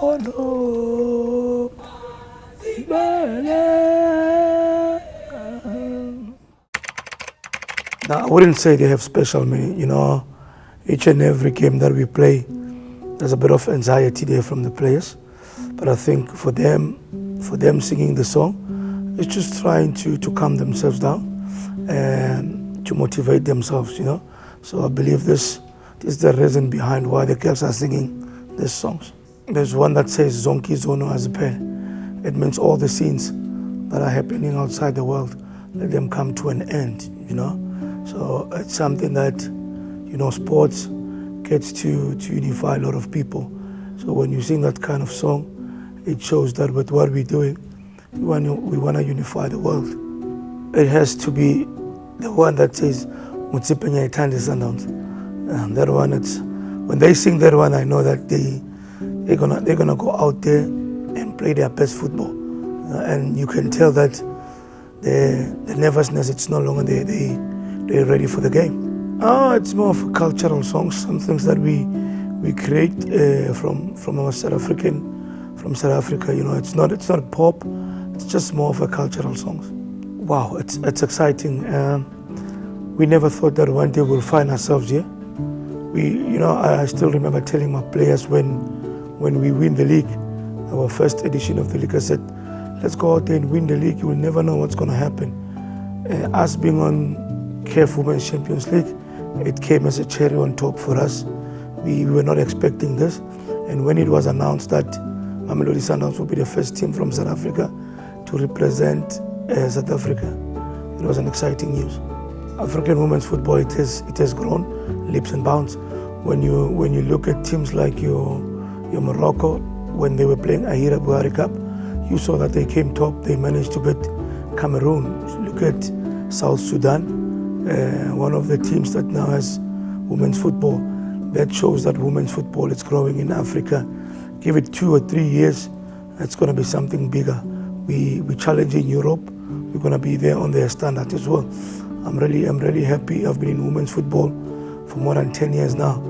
Oh no, now, I wouldn't say they have special meaning. Each and every game that we play, there's a bit of anxiety there from the players. But I think for them singing the song, it's just trying to calm themselves down and to motivate themselves. So I believe this is the reason behind why the girls are singing these songs. There's one that says Zonki Zono Azipel. It means all the scenes that are happening outside the world, let them come to an end. So it's something that, sports gets to unify a lot of people. So when you sing that kind of song, it shows that with what we're doing, we want to unify the world. It has to be the one that says Mutsipenya Itandi Sundowns. That one, when they sing that one, I know that they're gonna go out there and play their best football. And you can tell that the nervousness, it's no longer there. They're ready for the game. It's more of a cultural songs, some things that we create from our South Africa. It's not pop. It's just more of a cultural songs. Wow, it's exciting. We never thought that one day we'll find ourselves here. I still remember telling my players when we win the league, our first edition of the league, I said, let's go out there and win the league. You will never know what's going to happen. Us being on CAF Women's Champions League, it came as a cherry on top for us. We were not expecting this. And when it was announced that Mamelodi Sundowns will be the first team from South Africa to represent South Africa, it was an exciting news. African women's football, it has grown leaps and bounds. When you look at teams like your Morocco, when they were playing Ahira Buhari Cup, you saw that they came top. They managed to beat Cameroon. Look at South Sudan, one of the teams that now has women's football. That shows that women's football is growing in Africa. Give it 2 or 3 years, it's going to be something bigger. We challenge in Europe. We're going to be there on their standard as well. I'm really happy. I've been in women's football for more than 10 years now,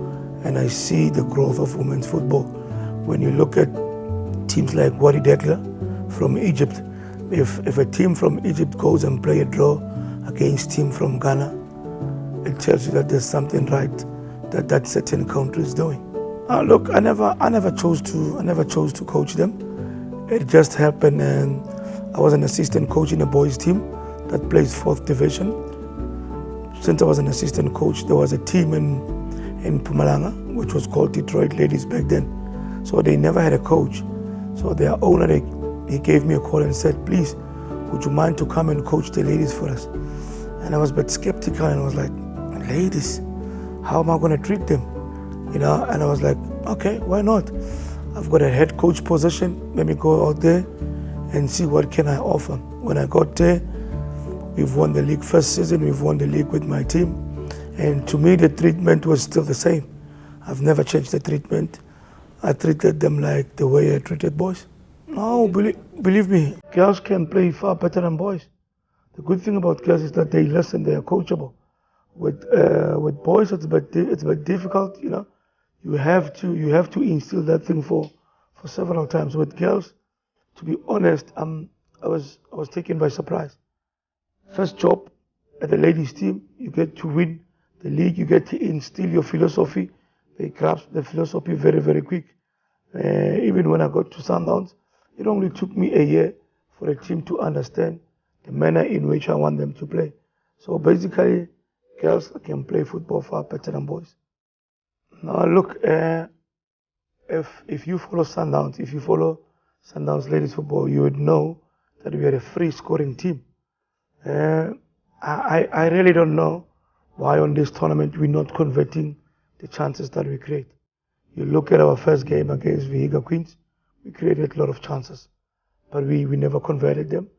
and I see the growth of women's football. When you look at teams like Wadi Dekla from Egypt, if a team from Egypt goes and play a draw against team from Ghana, it tells you that there's something right that certain country is doing. Look, I never chose to coach them. It just happened, and I was an assistant coach in a boys team that plays 4th division. Since I was an assistant coach, there was a team in Mpumalanga, which was called Detroit Ladies back then. So they never had a coach. So their owner, he gave me a call and said, please, would you mind to come and coach the ladies for us? And I was a bit skeptical, and I was like, ladies, how am I going to treat them? And I was like, okay, why not? I've got a head coach position. Let me go out there and see what can I offer. When I got there, we've won the league first season. We've won the league with my team. And to me, the treatment was still the same. I've never changed the treatment. I treated them like the way I treated boys. No, believe me, girls can play far better than boys. The good thing about girls is that they listen, they are coachable. With boys, it's a bit difficult. You have to instill that thing for several times. With girls, to be honest, I was taken by surprise. First job at the ladies team, you get to win the league, you get to instill your philosophy. They grasp the philosophy very, very quick. Even when I got to Sundowns, it only took me a year for a team to understand the manner in which I want them to play. So basically, girls can play football far better than boys. Now look, if you follow Sundowns ladies football, you would know that we are a free scoring team. I really don't know why on this tournament we're not converting the chances that we create. You look at our first game against Vihiga Queens, we created a lot of chances, but we never converted them.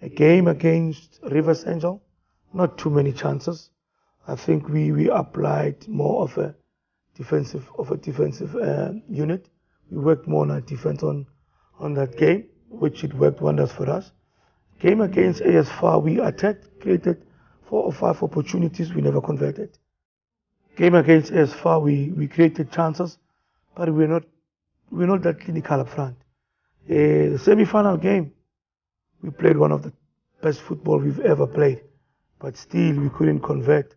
A game against Rivers Angel, not too many chances. I think we applied more of a defensive unit. We worked more on our defense on that game, which it worked wonders for us. Game against AS FAR, we attacked, created 4 or 5 opportunities, we never converted. Game against AS FAR, we created chances, but we're we're not that clinical up front. The semi-final game, we played one of the best football we've ever played, but still we couldn't convert.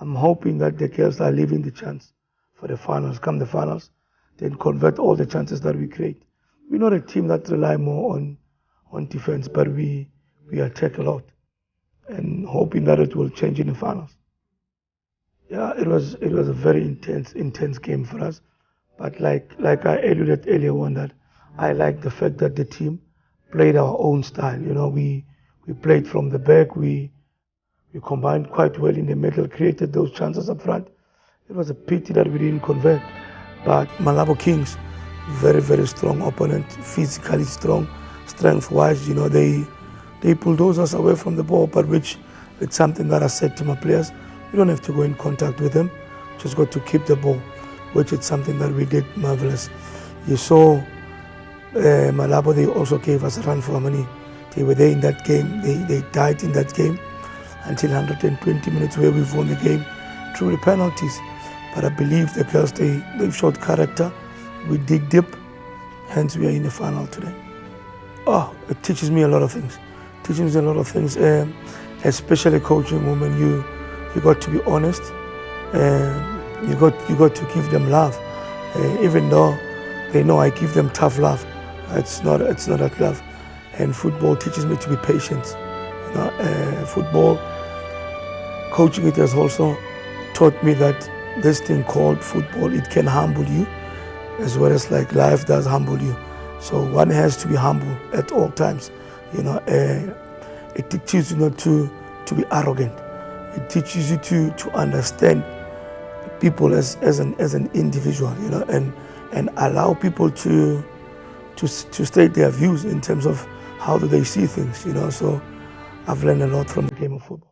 I'm hoping that the girls are leaving the chance for the finals, come the finals, then convert all the chances that we create. We're not a team that rely more on defense, but we attack a lot, and hoping that it will change in the finals. Yeah, it was a very intense game for us. But like I alluded earlier on, that I like the fact that the team played our own style. We played from the back. We combined quite well in the middle, created those chances up front. It was a pity that we didn't convert. But Malabo Kings, very, very strong opponent, physically strong, strength-wise, they bulldoze us away from the ball, but which it's something that I said to my players, we don't have to go in contact with them, just got to keep the ball, which is something that we did marvelous. You saw Malabo, they also gave us a run for our money. They were there in that game, they died in that game until 120 minutes where we've won the game through the penalties. But I believe the girls, they've showed character. We dig deep, hence we are in the final today. Oh, it teaches me a lot of things. Especially coaching women. You got to be honest. You got to give them love, even though they know I give them tough love. It's not that love. And football teaches me to be patient. Football coaching, it has also taught me that this thing called football, it can humble you as well as like life does humble you. So one has to be humble at all times. It teaches you not to be arrogant. It teaches you to understand people as an individual, and allow people to state their views in terms of how do they see things, So I've learned a lot from the game of football.